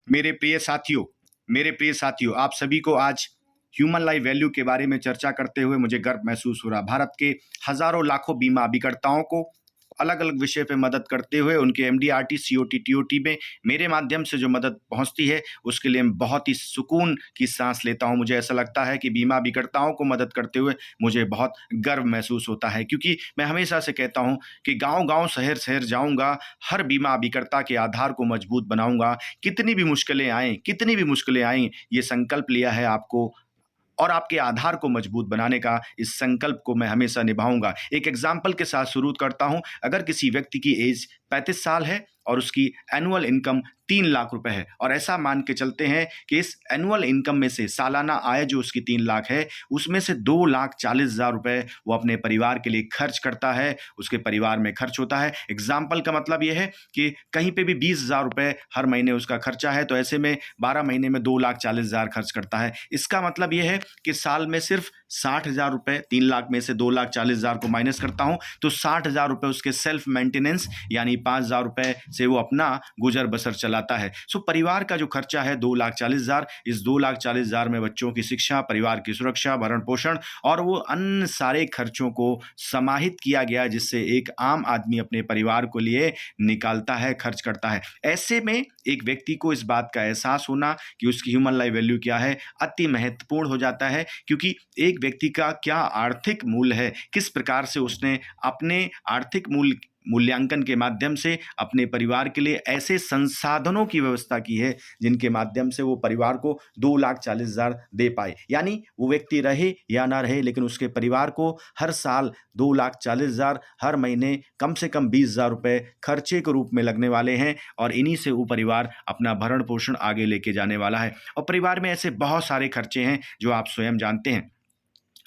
मेरे प्रिय साथियों, आप सभी को आज ह्यूमन लाइफ वैल्यू के बारे में चर्चा करते हुए मुझे गर्व महसूस हो रहा। भारत के हजारों लाखों बीमा अभिकर्ताओं को अलग अलग विषय पे मदद करते हुए उनके एमडीआरटी, सीओटी, टीओटी में मेरे माध्यम से जो मदद पहुंचती है उसके लिए मैं बहुत ही सुकून की सांस लेता हूं। मुझे ऐसा लगता है कि बीमा अभिकर्ताओं को मदद करते हुए मुझे बहुत गर्व महसूस होता है, क्योंकि मैं हमेशा से कहता हूं कि गांव गांव शहर शहर जाऊंगा, हर बीमा अभिकर्ता के आधार को मजबूत बनाऊंगा। कितनी भी मुश्किलें आएं, ये संकल्प लिया है आपको और आपके आधार को मजबूत बनाने का। इस संकल्प को मैं हमेशा निभाऊंगा। एक एग्जाम्पल के साथ शुरू करता हूं। अगर किसी व्यक्ति की एज 35 साल है और उसकी एनुअल इनकम 3 लाख रुपए है, और ऐसा मान के चलते हैं कि इस एनुअल इनकम में से सालाना आय जो उसकी 3 लाख है, उसमें से 2,40,000 रुपए वो अपने परिवार के लिए खर्च करता है, उसके परिवार में खर्च होता है। एग्जाम्पल का मतलब यह है कि कहीं पे भी 20,000 रुपए हर महीने उसका खर्चा है, तो ऐसे में 12 महीने में 2,40,000 खर्च करता है। इसका मतलब यह है कि साल में सिर्फ 60,000 रुपए, 3 लाख में से 2,40,000 को माइनस करता हूं तो 60,000 रुपए उसके सेल्फ मेंटेनेंस यानी 5,000 रुपए से वो अपना गुजर बसर चलाता है। सो परिवार का जो खर्चा है 2,40,000, इस 2,40,000 में बच्चों की शिक्षा, परिवार की सुरक्षा, भरण पोषण और वो अन्य सारे खर्चों को समाहित किया गया, जिससे एक आम आदमी अपने परिवार को लिए निकालता है, खर्च करता है। ऐसे में एक व्यक्ति को इस बात का एहसास होना कि उसकी ह्यूमन लाइफ वैल्यू क्या है अति महत्वपूर्ण हो जाता है, क्योंकि एक व्यक्ति का क्या आर्थिक मूल्य है, किस प्रकार से उसने अपने आर्थिक मूल्यांकन के माध्यम से अपने परिवार के लिए ऐसे संसाधनों की व्यवस्था की है जिनके माध्यम से वो परिवार को 2,40,000 दे पाए। यानी वो व्यक्ति रहे या ना रहे, लेकिन उसके परिवार को हर साल 2,40,000, हर महीने कम से कम 20,000 रुपए खर्चे के रूप में लगने वाले हैं, और इन्हीं से वो परिवार अपना भरण पोषण आगे लेके जाने वाला है। और परिवार में ऐसे बहुत सारे खर्चे हैं जो आप स्वयं जानते हैं,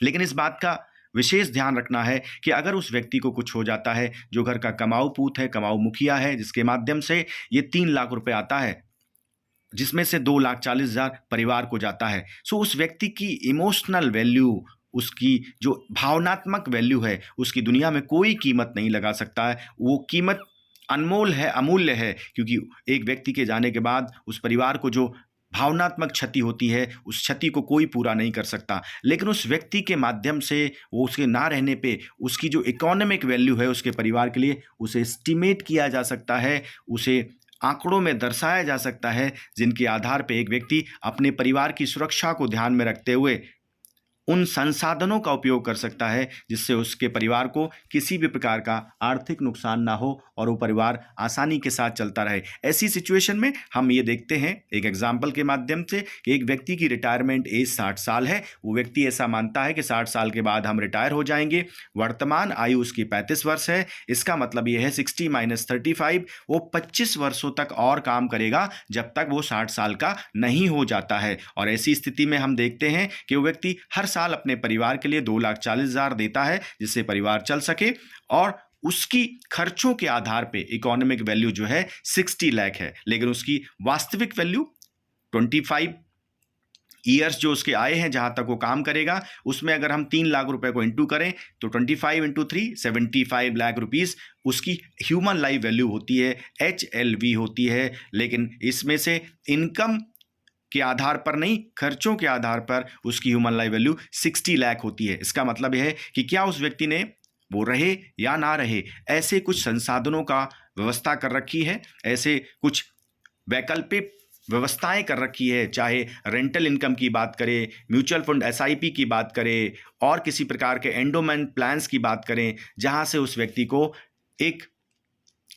लेकिन इस बात का विशेष ध्यान रखना है कि अगर उस व्यक्ति को कुछ हो जाता है, जो घर का कमाऊ पूत है, कमाऊ मुखिया है, जिसके माध्यम से ये 3 लाख रुपए आता है, जिसमें से 2,40,000 परिवार को जाता है, सो उस व्यक्ति की इमोशनल वैल्यू, उसकी जो भावनात्मक वैल्यू है, उसकी दुनिया में कोई कीमत नहीं लगा सकता है। वो कीमत अनमोल है, अमूल्य है, क्योंकि एक व्यक्ति के जाने के बाद उस परिवार को जो भावनात्मक क्षति होती है, उस क्षति को कोई पूरा नहीं कर सकता। लेकिन उस व्यक्ति के माध्यम से, वो उसके ना रहने पे उसकी जो इकोनॉमिक वैल्यू है उसके परिवार के लिए, उसे एस्टिमेट किया जा सकता है, उसे आंकड़ों में दर्शाया जा सकता है, जिनके आधार पे एक व्यक्ति अपने परिवार की सुरक्षा को ध्यान में रखते हुए उन संसाधनों का उपयोग कर सकता है जिससे उसके परिवार को किसी भी प्रकार का आर्थिक नुकसान ना हो और वो परिवार आसानी के साथ चलता रहे। ऐसी सिचुएशन में हम ये देखते हैं एक एग्जाम्पल के माध्यम से कि एक व्यक्ति की रिटायरमेंट एज 60 साल है। वो व्यक्ति ऐसा मानता है कि 60 साल के बाद हम रिटायर हो जाएंगे। वर्तमान आयु उसकी 35 वर्ष है। इसका मतलब ये है 60 - 35, वो 25 वर्षों तक और काम करेगा जब तक वो 60 साल का नहीं हो जाता है। और ऐसी स्थिति में हम देखते हैं कि वो व्यक्ति हर साल अपने परिवार के लिए 2,40,000 देता है, जिससे परिवार चल सके, और उसकी खर्चों के आधार पे इकोनॉमिक वैल्यू जो है 60 लाख है, लेकिन उसकी वास्तविक वैल्यू 25 ईयर्स जो उसके आए हैं, जहां तक वो काम करेगा, उसमें अगर हम 3 लाख रुपए को इंटू करें तो 25 × 3 75 लाख रुपीस उसकी ह्यूमन लाइफ वैल्यू होती है, HLV होती है। लेकिन इसमें से इनकम के आधार पर नहीं, खर्चों के आधार पर उसकी ह्यूमन लाइफ वैल्यू 60 लाख होती है। इसका मतलब यह है कि क्या उस व्यक्ति ने, वो रहे या ना रहे, ऐसे कुछ संसाधनों का व्यवस्था कर रखी है, ऐसे कुछ वैकल्पिक व्यवस्थाएं कर रखी है, चाहे रेंटल इनकम की बात करें, म्यूचुअल फंड SIP की बात करें, और किसी प्रकार के एंडोमेंट प्लान्स की बात करें, जहां से उस व्यक्ति को एक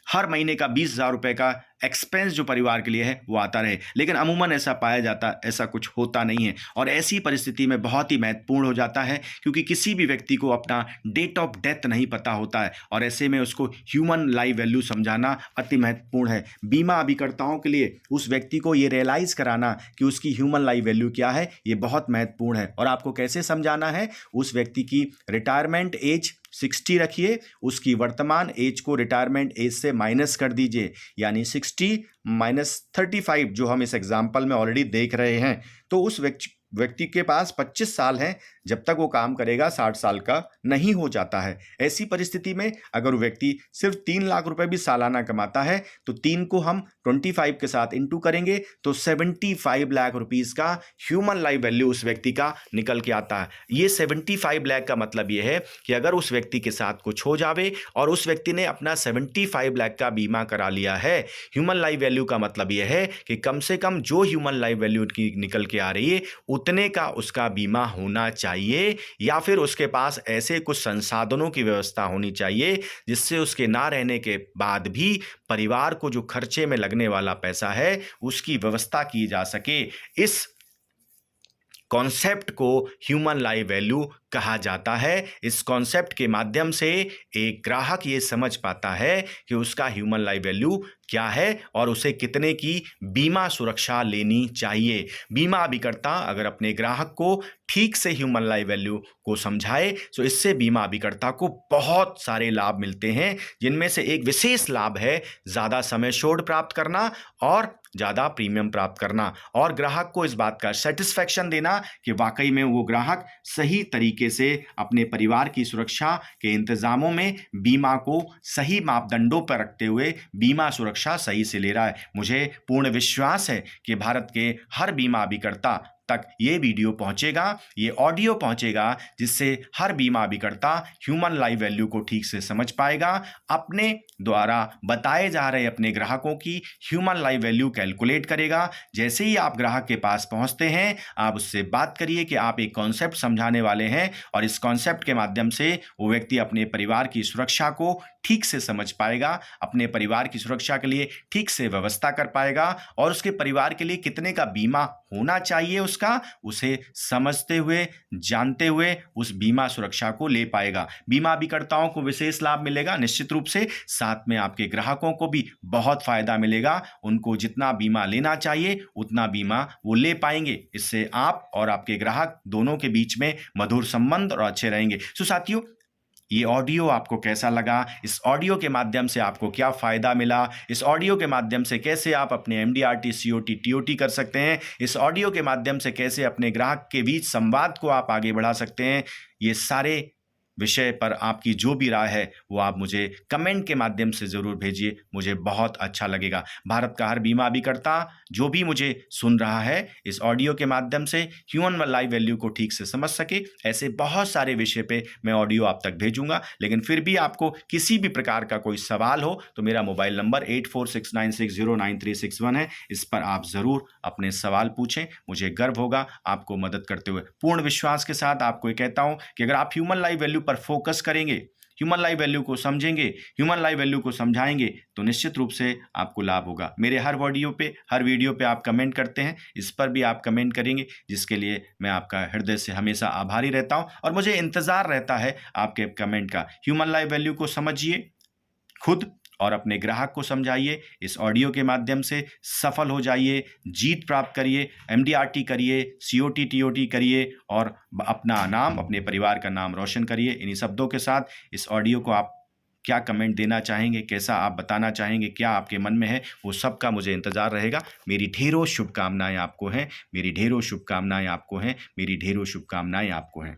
हर महीने का 20,000 रुपए का एक्सपेंस जो परिवार के लिए है वो आता रहे। लेकिन अमूमन ऐसा पाया जाता, ऐसा कुछ होता नहीं है, और ऐसी परिस्थिति में बहुत ही महत्वपूर्ण हो जाता है, क्योंकि किसी भी व्यक्ति को अपना डेट ऑफ डेथ नहीं पता होता है, और ऐसे में उसको ह्यूमन लाइफ वैल्यू समझाना अति महत्वपूर्ण है। बीमा अभिकर्ताओं के लिए उस व्यक्ति को ये रियलाइज कराना कि उसकी ह्यूमन लाइफ वैल्यू क्या है, ये बहुत महत्वपूर्ण है। और आपको कैसे समझाना है? उस व्यक्ति की रिटायरमेंट एज 60 रखिए, उसकी वर्तमान एज को रिटायरमेंट एज से माइनस कर दीजिए, यानी 60 - 35 जो हम इस एग्जाम्पल में ऑलरेडी देख रहे हैं। तो उस व्यक्ति के पास 25 साल हैं, जब तक वो काम करेगा 60 साल का नहीं हो जाता है। ऐसी परिस्थिति में अगर वो व्यक्ति सिर्फ 3 लाख रुपए भी सालाना कमाता है तो 3 को हम 25 के साथ इंटू करेंगे तो 75 लाख रुपीस का ह्यूमन लाइफ वैल्यू उस व्यक्ति का निकल के आता है। ये 75 लाख का मतलब ये है कि अगर उस व्यक्ति के साथ कुछ हो जावे और उस व्यक्ति ने अपना 75 लाख का बीमा करा लिया है, ह्यूमन लाइफ वैल्यू का मतलब यह है कि कम से कम जो ह्यूमन लाइफ वैल्यू की निकल के आ रही है उतने का उसका बीमा होना चाहिए, या फिर उसके पास ऐसे कुछ संसाधनों की व्यवस्था होनी चाहिए जिससे उसके ना रहने के बाद भी परिवार को जो खर्चे में लगने वाला पैसा है उसकी व्यवस्था की जा सके। इस कॉन्सेप्ट को ह्यूमन लाइफ वैल्यू कहा जाता है। इस कॉन्सेप्ट के माध्यम से एक ग्राहक ये समझ पाता है कि उसका ह्यूमन लाइफ वैल्यू क्या है और उसे कितने की बीमा सुरक्षा लेनी चाहिए। बीमा अभिकर्ता अगर अपने ग्राहक को ठीक से ह्यूमन लाइफ वैल्यू को समझाए तो इससे बीमा अभिकर्ता को बहुत सारे लाभ मिलते हैं, जिनमें से एक विशेष लाभ है ज़्यादा समय छोड़ प्राप्त करना और ज़्यादा प्रीमियम प्राप्त करना, और ग्राहक को इस बात का सेटिस्फैक्शन देना कि वाकई में वो ग्राहक सही तरीके से अपने परिवार की सुरक्षा के इंतजामों में बीमा को सही मापदंडों पर रखते हुए बीमा सुरक्षा सही से ले रहा है। मुझे पूर्ण विश्वास है कि भारत के हर बीमा अभिकर्ता तक ये वीडियो पहुंचेगा, ये ऑडियो पहुंचेगा, जिससे हर बीमा अभिकर्ता ह्यूमन लाइफ वैल्यू को ठीक से समझ पाएगा, अपने द्वारा बताए जा रहे अपने ग्राहकों की ह्यूमन लाइफ वैल्यू कैलकुलेट करेगा। जैसे ही आप ग्राहक के पास पहुंचते हैं आप उससे बात करिए कि आप एक कॉन्सेप्ट समझाने वाले हैं और इस कॉन्सेप्ट के माध्यम से वो व्यक्ति अपने परिवार की सुरक्षा को ठीक से समझ पाएगा, अपने परिवार की सुरक्षा के लिए ठीक से व्यवस्था कर पाएगा और उसके परिवार के लिए कितने का बीमा होना चाहिए उसका उसे समझते हुए जानते हुए उस बीमा सुरक्षा को ले पाएगा। बीमा अभिकर्ताओं को विशेष लाभ मिलेगा निश्चित रूप से, साथ में आपके ग्राहकों को भी बहुत फायदा मिलेगा। उनको जितना बीमा लेना चाहिए उतना बीमा वो ले पाएंगे। इससे आप और आपके ग्राहक दोनों के बीच में मधुर संबंध और अच्छे रहेंगे। सो साथियों, ये ऑडियो आपको कैसा लगा? इस ऑडियो के माध्यम से आपको क्या फ़ायदा मिला? इस ऑडियो के माध्यम से कैसे आप अपने MDRT, COT, TOT कर सकते हैं? इस ऑडियो के माध्यम से कैसे अपने ग्राहक के बीच संवाद को आप आगे बढ़ा सकते हैं? ये सारे विषय पर आपकी जो भी राय है वो आप मुझे कमेंट के माध्यम से ज़रूर भेजिए, मुझे बहुत अच्छा लगेगा। भारत का हर बीमा अभिकर्ता जो भी मुझे सुन रहा है इस ऑडियो के माध्यम से ह्यूमन लाइफ वैल्यू को ठीक से समझ सके, ऐसे बहुत सारे विषय पे मैं ऑडियो आप तक भेजूंगा। लेकिन फिर भी आपको किसी भी प्रकार का कोई सवाल हो तो मेरा मोबाइल नंबर 8469609361 है, इस पर आप ज़रूर अपने सवाल पूछें, मुझे गर्व होगा आपको मदद करते हुए। पूर्ण विश्वास के साथ आपको ये कहता हूँ कि अगर आप ह्यूमन लाइफ वैल्यू पर फोकस करेंगे, ह्यूमन लाइफ वैल्यू को समझेंगे, ह्यूमन लाइफ वैल्यू को समझाएंगे तो निश्चित रूप से आपको लाभ होगा। मेरे हर वीडियो पे आप कमेंट करते हैं, इस पर भी आप कमेंट करेंगे, जिसके लिए मैं आपका हृदय से हमेशा आभारी रहता हूं और मुझे इंतज़ार रहता है आपके कमेंट का। ह्यूमन लाइफ वैल्यू को समझिए खुद और अपने ग्राहक को समझाइए। इस ऑडियो के माध्यम से सफल हो जाइए, जीत प्राप्त करिए, MDRT करिए, COT, TOT करिए और अपना नाम, अपने परिवार का नाम रोशन करिए। इन्हीं शब्दों के साथ इस ऑडियो को आप क्या कमेंट देना चाहेंगे, कैसा आप बताना चाहेंगे, क्या आपके मन में है, वो सब का मुझे इंतज़ार रहेगा। मेरी ढेरों शुभकामनाएं आपको हैं, मेरी ढेरों शुभकामनाएं आपको हैं, मेरी ढेरों शुभकामनाएं आपको हैं।